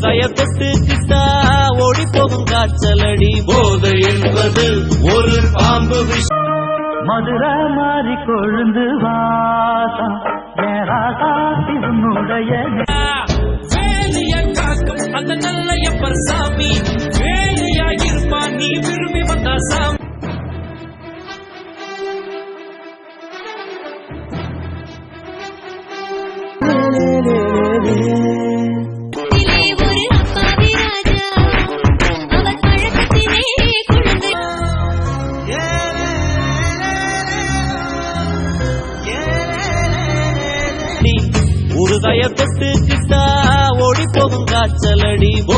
கைய தொட்டு கிட்டா ஓடி போகும் காய்ச்சலடி. போதை என்பது ஒரு பாம்பு விஷம். மதுரை மாறி கொழுந்து வாசம் உன்னுடைய வேலைய காக்கும் அந்த நல்லையப்பர் சாமி. வேலையாயிருப்பான் நீ விரும்பி வந்தா சாமி. ஒரு கைய தொட்டு கிட்டா ஓடி போகும் காய்ச்சலடி.